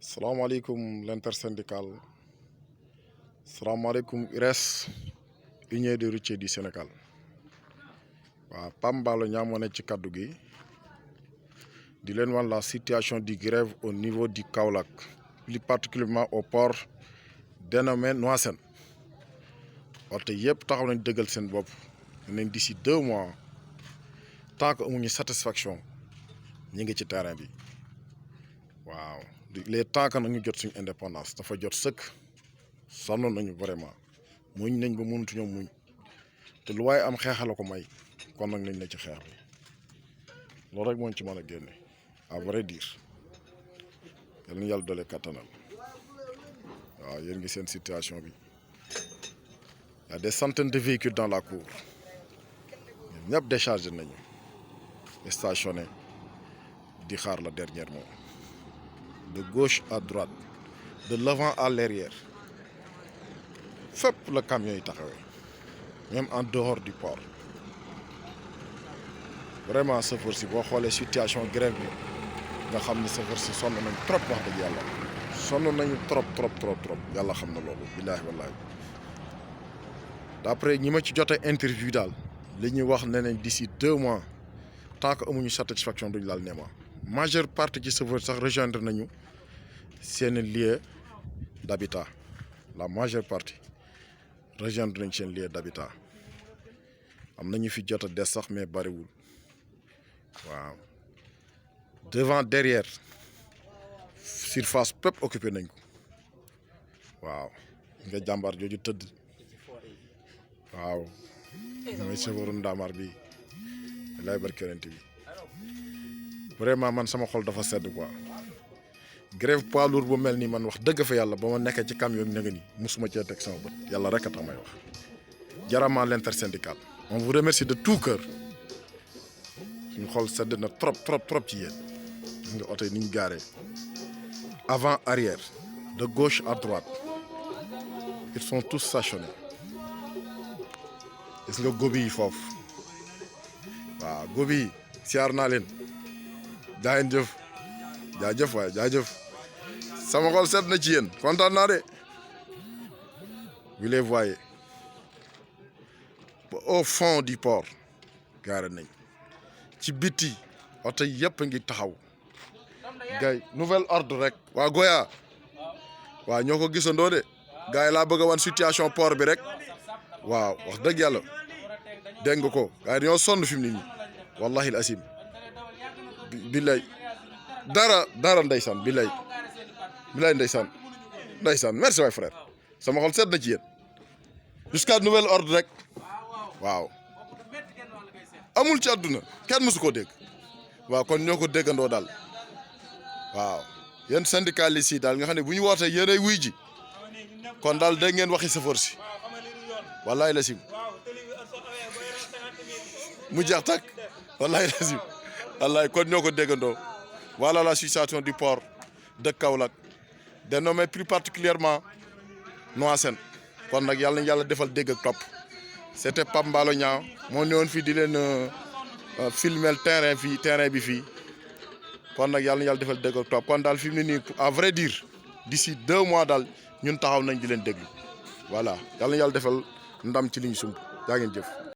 Salam alaikum l'intersyndical. Salam alaikum URES, Union des routiers du Sénégal. Pam Mballo Niang moo nekk ci kaddu gi di leen wan la situation du grève au niveau du Kaolack, plus particulièrement au port dénommé Noassène. Wante yëpp taxaw nañ dëggal seen bopp nañ d'ici 2 mois tant que amuñu satisfaction ñi ngi ci terrain bi. Waaw les temps que ñu jot suñu indépendance dafa jot sëkk sonn nañu vraiment muñ nañ ba mënatuñoo muñ te lu waaye am xeexala ko may kon nag nañ ne ci xeex bi loolu rek mooñ ci mën a génne à vrai dire yal na yàlla doole kattanal. waaw yéen ngi seen situation bi y a des centaines de véhicules dans la cour ñëpp déchargé nañu stationné di xaar la dernière mot. De gauche à droite, de l'avant à l'arrière. Fépp le camion yi taxawee même en dehors du port. Vraiment chauffeur si boo xoolee situation grève bi nga xam ne chauffeur si sonn nañ trop wax dëgg yàlla sonn nañu trop yàlla xam na loolu billaahi wallaahi. D'après ñi ma ci jotee interview daal li ñuy wax ne nañ d'ici 2 mois tant que amuñu satisfaction duñu laal Néma. Majeure partie ci chauffeur sax rejoindre nañu seen lieu d'habitat. La majeure partie rejoindre nañ seen lieu d'habitat. am nañu fi jot a des sax mais bariwul. waaw devant derrière surface pépp occupé nañ ko. waaw nga jàmbaar jooju tëdd. waaw mooy chauffeuru Ndamar bi lay barkerante bi. vraiment man sama xol dafa sedd quoi. grève poids lourd bu mel nii man wax dëgg fa yàlla ba ma nekkee ci camion bi nga ni musuma cee teg sama bët yàlla rek a tax may wax. jarama l'intersyndical. on vous remercie de tout cœur. suñu xol sedd na trop ci yéen. gis nga oto yi ni ñu gaaree. avant arrière. de gauche à droite. ils sont tous stationnés. gis nga gobi yi foofu. waaw gobi yi siyaar naa leen. jaajëf waay jaajëf sama xol seet na ci yéen kontaan naa de. vous les voyez ba au fond du port gaare nañ ci biti oto yëpp a ngi taxaw. gars yi nouvel ordre rek. waa Goya waaw ñoo ko gisandoo de gars yi laa bëgg a wan situation port bi rek. waaw wax dëgg yàlla dégg nga ko gars yi ñoo sonn fi mu ne nii wallahi al asim billaay dara ndeysaan billaay ndeysaan merci waay frère sama xol seet na ci yéen jusqu'à nouvel ordre rek. waaw amul ci àdduna kenn mësu koo dégg. waaw kon ñoo ko déggandoo daal. waaw yéen syndicalistes yi daal nga xam ne bu ñu wootee yéenay wuy ji kon daal dégg ngeen waxi chauffeur si wallahi la sim mu jeex tak wallahi la sim wallahi kon ñoo ko déggandoo. Voilà la situation du port de Kaolack, dénommé plus particulièrement Noassène. kon nag yàlla na yàlla defal dégg ak topp. C'était Pam Mballo Niang moo ñëwoon fii di leen filmer terrain bi fii kon nag yàlla na yàlla defal dégg ak topp kon daal fi mu ne nii à vrai dire d'ici 2 mois daal ñun taxaw nañ di leen déglu voilà yàlla na yàlla defal ndam ci li ñu sumb jaa ngeen jëf.